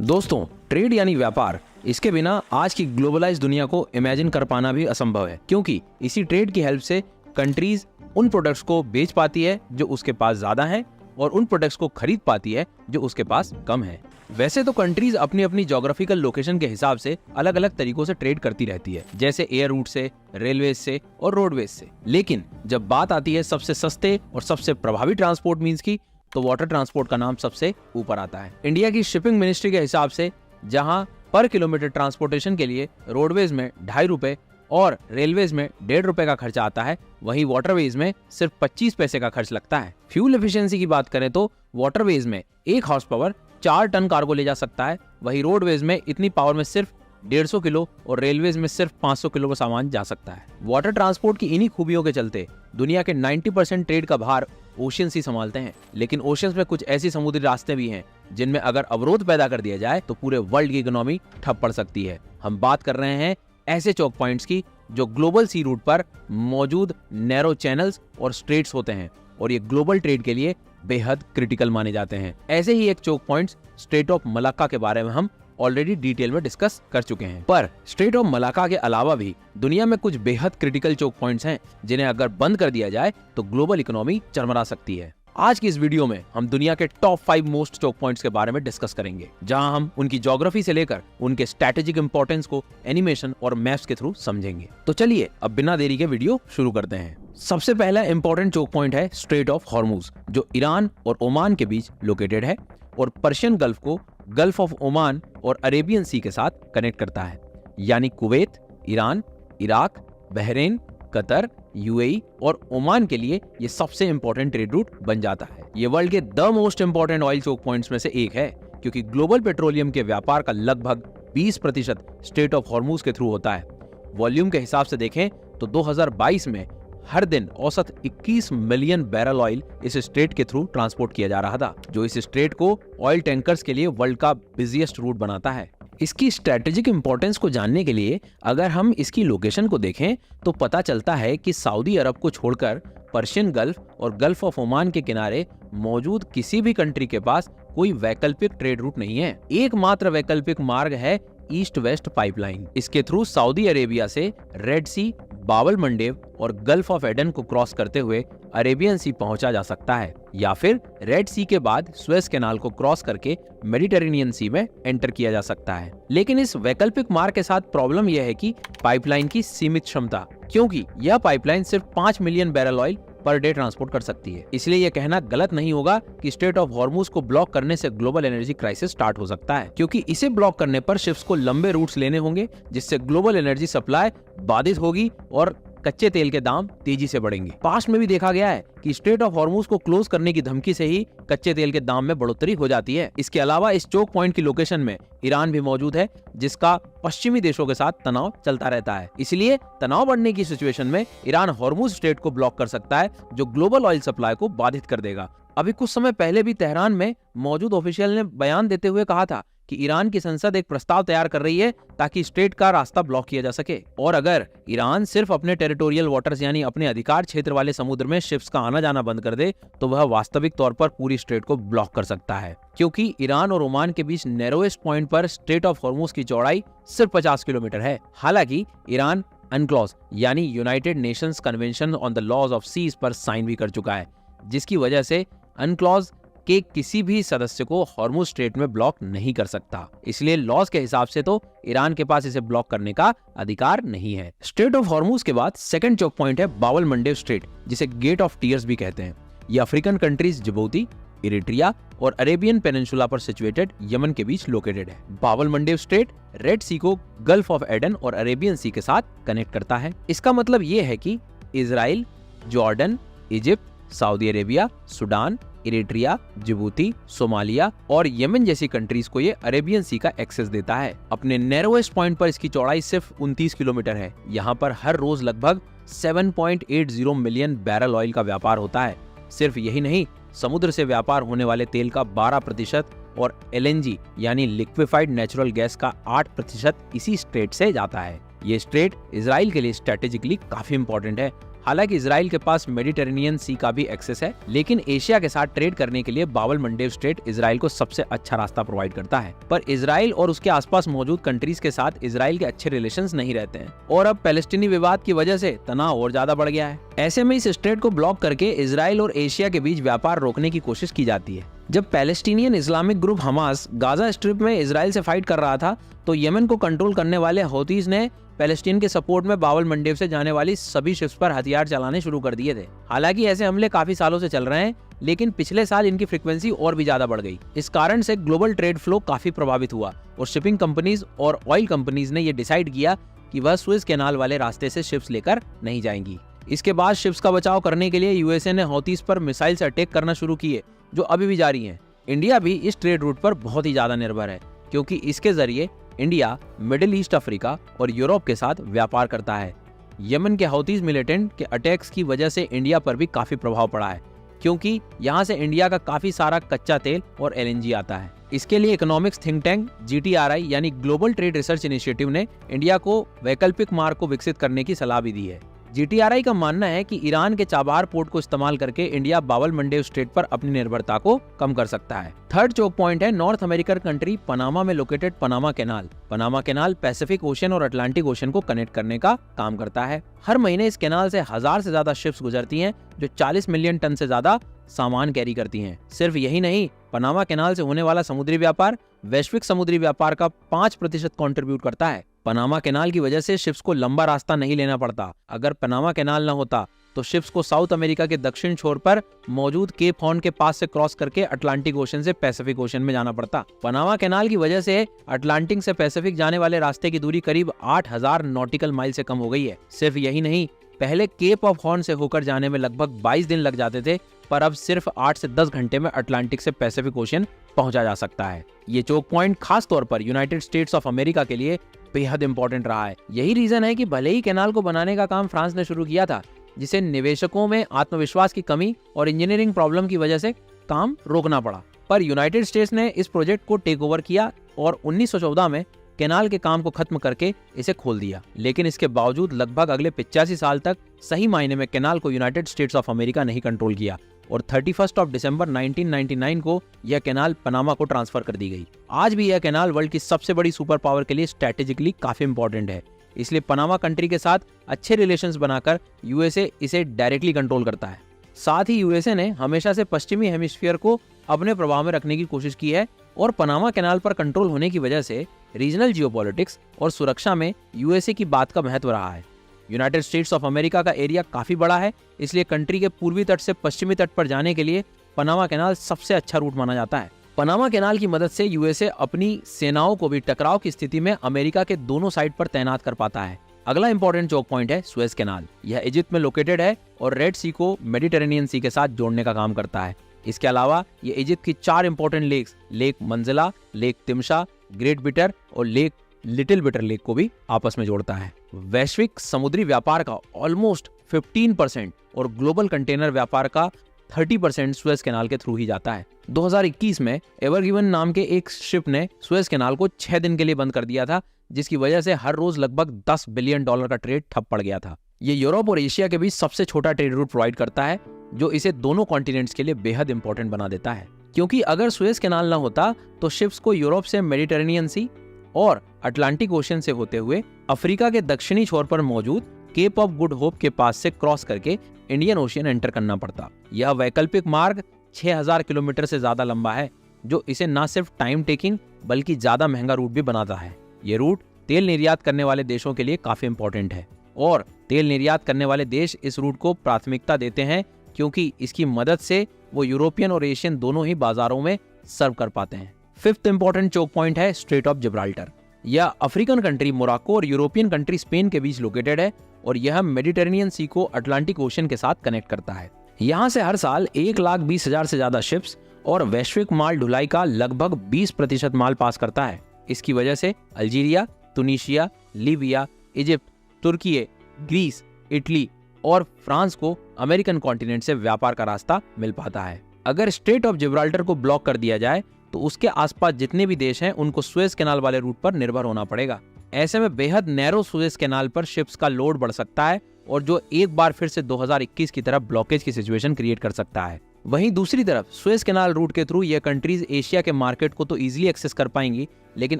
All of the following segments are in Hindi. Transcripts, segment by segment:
दोस्तों, ट्रेड यानी व्यापार, इसके बिना आज की ग्लोबलाइज दुनिया को इमेजिन कर पाना भी असंभव है, क्योंकि इसी ट्रेड की हेल्प से कंट्रीज उन प्रोडक्ट्स को बेच पाती है जो उसके पास ज्यादा है और उन प्रोडक्ट्स को खरीद पाती है जो उसके पास कम है। वैसे तो कंट्रीज अपनी अपनी ज्योग्राफिकल लोकेशन के हिसाब से अलग अलग तरीकों से ट्रेड करती रहती है, जैसे एयर रूट से, रेलवे से और रोडवेज से। लेकिन जब बात आती है सबसे सस्ते और सबसे प्रभावी ट्रांसपोर्ट मीन्स की, तो वाटर ट्रांसपोर्ट का नाम सबसे ऊपर आता है। इंडिया की शिपिंग मिनिस्ट्री के हिसाब से जहां पर किलोमीटर ट्रांसपोर्टेशन के लिए रोडवेज में 2.5 रुपए और रेलवेज में 1.5 रुपए का खर्चा आता है, वहीं वाटरवेज में सिर्फ 25 पैसे का खर्च लगता है। फ्यूल एफिशिएंसी की बात करें तो वाटरवेज में 1 हॉर्स पावर 4 टन कार्गो ले जा सकता है, वहीं रोडवेज में इतनी पावर में सिर्फ 150 किलो और रेलवेज में सिर्फ 500 किलो का सामान जा सकता है। वाटर ट्रांसपोर्ट की इन्हीं खूबियों के चलते दुनिया के 90% ट्रेड का भार ओशियंस ही संभालते हैं। लेकिन ओशियंस में कुछ ऐसी समुद्री रास्ते भी हैं जिनमें अगर अवरोध पैदा कर दिया जाए तो पूरे वर्ल्ड की इकोनॉमी ठप पड़ सकती है। हम बात कर रहे हैं ऐसे चौक पॉइंट्स की जो ग्लोबल सी रूट पर मौजूद नैरो चैनल्स और स्ट्रेट्स होते हैं और ये ग्लोबल ट्रेड के लिए बेहद क्रिटिकल माने जाते हैं। ऐसे ही एक चौक पॉइंट्स स्ट्रेट ऑफ मलाक्का के बारे में हम ऑलरेडी डिटेल में डिस्कस कर चुके हैं। पर स्ट्रेट ऑफ मलाक्का के अलावा भी दुनिया में कुछ बेहद क्रिटिकल चौक पॉइंट्स हैं जिन्हें अगर बंद कर दिया जाए तो ग्लोबल इकोनॉमी चरमरा सकती है। आज की इस वीडियो में हम दुनिया के टॉप 5 मोस्ट चौक पॉइंट्स के बारे में डिस्कस करेंगे, जहां हम उनकी ज्योग्राफी से लेकर उनके स्ट्रैटेजिक इंपॉर्टेंस को एनिमेशन और मैप्स के थ्रू समझेंगे। तो चलिए अब बिना देरी के वीडियो शुरू करते हैं। सबसे पहला इंपॉर्टेंट चौक पॉइंट है स्ट्रेट ऑफ हॉर्मुज, जो ईरान और ओमान के बीच लोकेटेड है और पर्शियन गल्फ को गल्फ ऑफ ओमान और अरेबियन सी के साथ कनेक्ट करता है। यानी Kuwait, Iran, Iraq, Bahrain, Qatar, UAE और ओमान के लिए ये सबसे इंपॉर्टेंट ट्रेड रूट बन जाता है। ये वर्ल्ड के the most important oil choke points में से एक है, क्योंकि ग्लोबल पेट्रोलियम के व्यापार का लगभग 20% स्ट्रेट ऑफ हॉर्मुज के थ्रू होता है। वॉल्यूम के हिसाब से देखें तो 2022 में हर दिन औसत 21 मिलियन बैरल ऑयल इस स्ट्रेट के थ्रू ट्रांसपोर्ट किया जा रहा था, जो इस स्ट्रेट को ऑयल टैंकर्स के लिए वर्ल्ड का बिजिएस्ट रूट बनाता है। इसकी स्ट्रैटेजिक इंपॉर्टेंस को जानने के लिए अगर हम इसकी लोकेशन को देखें तो पता चलता है कि सऊदी अरब को छोड़कर पर्शियन गल्फ और गल्फ ऑफ ओमान के किनारे मौजूद किसी भी कंट्री के पास कोई वैकल्पिक ट्रेड रूट नहीं है। एकमात्र वैकल्पिक मार्ग है ईस्ट वेस्ट पाइपलाइन। इसके थ्रू सऊदी अरेबिया से रेड सी, बाबल मंडेब और गल्फ ऑफ एडन को क्रॉस करते हुए अरेबियन सी पहुंचा जा सकता है, या फिर रेड सी के बाद सुएज कैनाल को क्रॉस करके मेडिटेरेनियन सी में एंटर किया जा सकता है। लेकिन इस वैकल्पिक मार्ग के साथ प्रॉब्लम यह है कि पाइपलाइन की सीमित क्षमता, क्योंकि यह पाइपलाइन सिर्फ 5 million barrel oil per day transport कर सकती है। इसलिए यह कहना गलत नहीं होगा कि स्ट्रेट ऑफ हॉर्मुज को ब्लॉक करने से ग्लोबल एनर्जी क्राइसिस स्टार्ट हो सकता है, क्योंकि इसे ब्लॉक करने पर शिप्स को लंबे रूट्स लेने होंगे, जिससे ग्लोबल एनर्जी सप्लाई बाधित होगी और कच्चे तेल के दाम तेजी से बढ़ेंगे। पास्ट में भी देखा गया है कि स्ट्रेट ऑफ हॉर्मुज को क्लोज करने की धमकी से ही कच्चे तेल के दाम में बढ़ोतरी हो जाती है। इसके अलावा इस चोक पॉइंट की लोकेशन में ईरान भी मौजूद है, जिसका पश्चिमी देशों के साथ तनाव चलता रहता है। इसलिए तनाव बढ़ने की सिचुएशन में ईरान हॉर्मुज स्ट्रेट को ब्लॉक कर सकता है, जो ग्लोबल ऑयल सप्लाई को बाधित कर देगा। अभी कुछ समय पहले भी तेहरान में मौजूद ऑफिशियल ने बयान देते हुए कहा था कि ईरान की संसद एक प्रस्ताव तैयार कर रही है ताकि स्ट्रेट का रास्ता ब्लॉक किया जा सके, और अगर ईरान सिर्फ अपने टेरिटोरियल वाटर्स यानी अपने अधिकार क्षेत्र वाले समुद्र में शिप्स का आना जाना बंद कर दे तो वह वास्तविक तौर पर पूरी स्ट्रेट को ब्लॉक कर सकता है, क्योंकि ईरान और ओमान के बीच नैरोएस्ट पॉइंट पर स्ट्रेट ऑफ हॉर्मुज की चौड़ाई सिर्फ 50 किलोमीटर है। हालांकि ईरान अनक्लॉज यानी United Nations Convention on the laws of seas पर साइन भी कर चुका है, जिसकी वजह से अनक्लॉज के किसी भी सदस्य को हॉर्मुज स्ट्रेट में ब्लॉक नहीं कर सकता। इसलिए लॉज के हिसाब से तो ईरान के पास इसे ब्लॉक करने का अधिकार नहीं है। स्ट्रेट ऑफ हॉर्मुज के बाद सेकंड चोक पॉइंट है बाबल मंडेब स्ट्रेट, जिसे गेट ऑफ टीयर्स भी कहते हैं। ये अफ्रीकन कंट्रीज जिबूती, इरिट्रिया और अरेबियन पेनिनसुला पर सिचुएटेड यमन के बीच लोकेटेड है। बाबल मंडेब स्ट्रेट रेड सी को गल्फ ऑफ एडन और अरेबियन सी के साथ कनेक्ट करता है। इसका मतलब ये है कि Israel, Jordan, Egypt, Saudi Arabia, Sudan, Eritrea, Djibouti, Somalia और यमन जैसी कंट्रीज को ये अरेबियन सी का एक्सेस देता है। अपने नैरोएस्ट पॉइंट पर इसकी चौड़ाई सिर्फ 29 किलोमीटर है। यहाँ पर हर रोज लगभग 7.80 मिलियन बैरल ऑयल का व्यापार होता है। सिर्फ यही नहीं, समुद्र से व्यापार होने वाले तेल का 12% और एलएनजी यानी लिक्विफाइड नेचुरल गैस का 8% इसी स्ट्रेट से जाता है। ये स्ट्रेट इजराइल के लिए स्ट्रेटेजिकली काफी इंपॉर्टेंट है। हालांकि इजराइल के पास मेडिटेरेनियन सी का भी एक्सेस है, लेकिन एशिया के साथ ट्रेड करने के लिए बाब अल मंडेब स्ट्रेट इजराइल को सबसे अच्छा रास्ता प्रोवाइड करता है। पर इजराइल और उसके आसपास मौजूद कंट्रीज के साथ इजराइल के अच्छे रिलेशंस नहीं रहते हैं और अब पैलेस्टीनी विवाद की वजह से तनाव और ज्यादा बढ़ गया है। ऐसे में इस स्ट्रेट को ब्लॉक करके इजराइल और एशिया के बीच व्यापार रोकने की कोशिश की जाती है। जब Palestinian Islamic group Hamas Gaza strip में इजराइल से फाइट कर रहा था, तो यमन को कंट्रोल करने वाले हौतीज ने पैलेस्टीन के सपोर्ट में बाब अल मंडेब से जाने वाली सभी शिप्स पर हथियार चलाने शुरू कर दिए थे। हालांकि ऐसे हमले काफी सालों से चल रहे हैं, लेकिन पिछले साल इनकी फ्रीक्वेंसी और भी ज्यादा बढ़ गई। इस कारण से ग्लोबल ट्रेड फ्लो काफी प्रभावित हुआ और शिपिंग कंपनीज और ऑयल कंपनीज ने ये डिसाइड किया कि वह सुएज कैनाल वाले रास्ते से शिप्स लेकर नहीं जाएंगी। इसके बाद शिप्स का बचाव करने के लिए यूएसए ने हौतीज पर मिसाइल से अटैक करना शुरू किए, जो अभी भी जारी हैं। इंडिया भी इस ट्रेड रूट पर बहुत ही ज्यादा निर्भर है, क्योंकि इसके जरिए इंडिया मिडिल ईस्ट, अफ्रीका और यूरोप के साथ व्यापार करता है। यमन के हौतीज मिलिटेंट के अटैक्स की वजह से इंडिया पर भी काफी प्रभाव पड़ा है, क्योंकि यहाँ से इंडिया का काफी सारा कच्चा तेल और एलएनजी आता है। इसके लिए इकोनॉमिक्स थिंक टैंक GTRI यानी ग्लोबल ट्रेड रिसर्च इनिशिएटिव ने इंडिया को वैकल्पिक मार्ग को विकसित करने की सलाह भी दी है। GTRI का मानना है कि ईरान के चाबहार पोर्ट को इस्तेमाल करके इंडिया बाब अल मंडेब स्ट्रेट पर अपनी निर्भरता को कम कर सकता है। थर्ड चोक पॉइंट है नॉर्थ अमेरिकन कंट्री पनामा में located Panama canal. Panama canal Pacific ocean और अटलांटिक ओशन को कनेक्ट करने का काम करता है। हर महीने इस कैनाल से 1000 से ज्यादा शिप्स गुजरती हैं, जो 40 मिलियन टन से ज्यादा सामान कैरी करती हैं। सिर्फ यही नहीं, पनामा कैनाल से होने वाला समुद्री व्यापार वैश्विक समुद्री व्यापार का 5% कंट्रीब्यूट करता है। पनामा कैनाल की वजह से शिप्स को लंबा रास्ता नहीं लेना पड़ता। अगर पनामा कैनाल न होता तो शिप्स को साउथ अमेरिका के दक्षिण छोर पर मौजूद केप हॉर्न के पास से क्रॉस करके अटलांटिक ओशन से पैसिफिक ओशन में जाना पड़ता। पनामा कैनाल की वजह से अटलांटिक से पैसिफिक जाने वाले रास्ते की दूरी करीब 8000 नॉटिकल माइल से कम हो गई है। सिर्फ यही नहीं, पहले केप ऑफ हॉर्न से होकर जाने में लगभग 22 दिन लग जाते थे, पर अब सिर्फ 8 से 10 घंटे में अटलांटिक से पैसिफिक ओशन पहुंचा जा सकता है। ये चोक पॉइंट खास तौर पर यूनाइटेड स्टेट्स ऑफ अमेरिका के लिए बेहद इंपॉर्टेंट रहा है। यही रीजन है कि भले ही कैनाल को बनाने का काम फ्रांस ने शुरू किया था, जिसे निवेशकों में आत्मविश्वास की कमी और इंजीनियरिंग प्रॉब्लम की वजह से काम रोकना पड़ा, पर यूनाइटेड स्टेट्स ने इस प्रोजेक्ट को टेक ओवर किया और 1914 में कैनाल के काम को खत्म करके इसे खोल दिया। लेकिन इसके बावजूद लगभग अगले 85 साल तक सही मायने में कैनाल को यूनाइटेड स्टेट्स ऑफ अमेरिका नहीं कंट्रोल किया और 31 दिसंबर 1999 को यह कैनाल पनामा को ट्रांसफर कर दी गई। आज भी यह कैनाल वर्ल्ड की सबसे बड़ी सुपर पावर के लिए स्ट्रेटेजिकली काफी इंपॉर्टेंट है, इसलिए पनामा कंट्री के साथ अच्छे रिलेशंस बनाकर यूएसए इसे डायरेक्टली कंट्रोल करता है। साथ ही यूएसए ने हमेशा से पश्चिमी हेमिस्फीयर को अपने प्रभाव में रखने की कोशिश की है और पनामा कैनाल पर कंट्रोल होने की वजह से रीजनल जियोपॉलिटिक्स और सुरक्षा में यूएसए की बात का महत्व रहा है। यूनाइटेड स्टेट्स ऑफ अमेरिका का एरिया काफी बड़ा है, इसलिए कंट्री के पूर्वी तट से पश्चिमी तट पर जाने के लिए पनामा कैनाल सबसे अच्छा रूट माना जाता है। पनामा कैनाल की मदद से यूएसए अपनी सेनाओं को भी टकराव की स्थिति में अमेरिका के दोनों साइड पर तैनात कर पाता है। अगला इंपॉर्टेंट चोक पॉइंट है सुएज कैनाल। यह इजिप्ट में लोकेटेड है और रेड सी को मेडिटेरेनियन सी के साथ जोड़ने का काम करता है। इसके अलावा ये इजिप्ट की 4 इंपॉर्टेंट लेक्स, लेक मंजिला, लेक तिमशा, ग्रेट बिटर और लेक लिटिल बिटर लेक को भी आपस में जोड़ता है। वैश्विक समुद्री व्यापार का ऑलमोस्ट 15% और ग्लोबल कंटेनर व्यापार का 30% सुएज कैनाल के थ्रू ही जाता है। 2021 में एवर गिवन नाम के एक शिप ने सुएज कैनाल को 6 दिन के लिए बंद कर दिया था, जिसकी वजह से हर रोज लगभग $10 बिलियन का ट्रेड ठप पड़ गया था। ये यूरोप और एशिया के बीच सबसे छोटा ट्रेड रूट प्रोवाइड करता है, जो इसे दोनों कॉन्टिनेंट्स के लिए बेहद इंपॉर्टेंट बना देता है। क्योंकि अगर सुएज कैनाल न होता तो शिप्स को यूरोप से मेडिटेरेनियन सी और अटलांटिक ओशन से होते हुए अफ्रीका के दक्षिणी छोर पर मौजूद केप ऑफ गुड होप के पास से क्रॉस करके इंडियन ओशियन एंटर करना पड़ता। यह वैकल्पिक मार्ग 6000 किलोमीटर से ज्यादा लंबा है, जो इसे न सिर्फ टाइम टेकिंग बल्कि ज्यादा महंगा रूट भी बनाता है। ये रूट तेल निर्यात करने वाले देशों के लिए काफी इंपॉर्टेंट है और तेल निर्यात करने वाले देश इस रूट को प्राथमिकता देते हैं, क्योंकि इसकी मदद से वो यूरोपियन और एशियन दोनों ही बाजारों में सर्व कर पाते हैं। फिफ्थ इंपॉर्टेंट चोक पॉइंट है स्ट्रेट ऑफ जिब्राल्टर। यह अफ्रीकन कंट्री मोरक्को और यूरोपियन कंट्री स्पेन के बीच लोकेटेड है और यह मेडिटेरेनियन सी को अटलांटिक ओशन के साथ कनेक्ट करता है। यहाँ से हर साल 1,20,000 से ज्यादा शिप्स और वैश्विक माल ढुलाई का लगभग 20% माल पास करता है। इसकी वजह से अल्जीरिया, तुनीशिया, लीबिया, इजिप्ट, तुर्की, ग्रीस, इटली और फ्रांस को अमेरिकन कॉन्टिनेंट से व्यापार का रास्ता मिल पाता है। अगर स्ट्रेट ऑफ जिब्राल्टर को ब्लॉक कर दिया जाए तो उसके आसपास जितने भी देश हैं उनको सुएज कैनाल वाले रूट पर निर्भर होना पड़ेगा। ऐसे में बेहद नैरो सुएज कैनाल पर शिप्स का लोड बढ़ सकता है और जो एक बार फिर से 2021 की तरफ ब्लॉकेज की सिचुएशन क्रिएट कर सकता है। वहीं दूसरी तरफ सुएज कैनाल रूट के थ्रू ये कंट्रीज एशिया के मार्केट को तो इजीली एक्सेस कर पाएंगी, लेकिन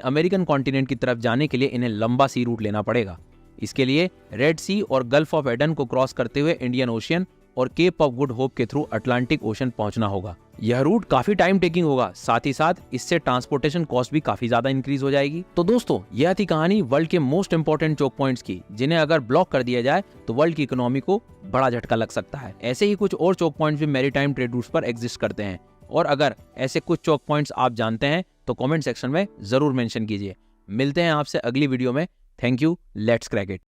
अमेरिकन कॉन्टिनेंट की तरफ जाने के लिए इन्हें लंबा सी रूट लेना पड़ेगा। इसके लिए रेड सी और गल्फ ऑफ एडन को क्रॉस करते हुए इंडियन ओशियन और केप ऑफ गुड होप के थ्रू अटलांटिक ओशन पहुंचना होगा। यह रूट काफी टाइम टेकिंग होगा, साथ ही साथ इससे ट्रांसपोर्टेशन कॉस्ट भी काफी ज्यादा इंक्रीज हो जाएगी। तो दोस्तों, यह थी कहानी वर्ल्ड के मोस्ट इंपोर्टेंट चोक पॉइंट्स की, जिन्हें अगर ब्लॉक कर दिया जाए तो वर्ल्ड की इकोनॉमी को बड़ा झटका लग सकता है। ऐसे ही कुछ और चोक पॉइंट्स भी मैरीटाइम ट्रेड रूट्स पर एग्जिस्ट करते हैं, और अगर ऐसे कुछ चोक पॉइंट्स आप जानते हैं तो कमेंट सेक्शन में जरूर मेंशन कीजिए। मिलते हैं आपसे अगली वीडियो में। Thank you, let's crack it.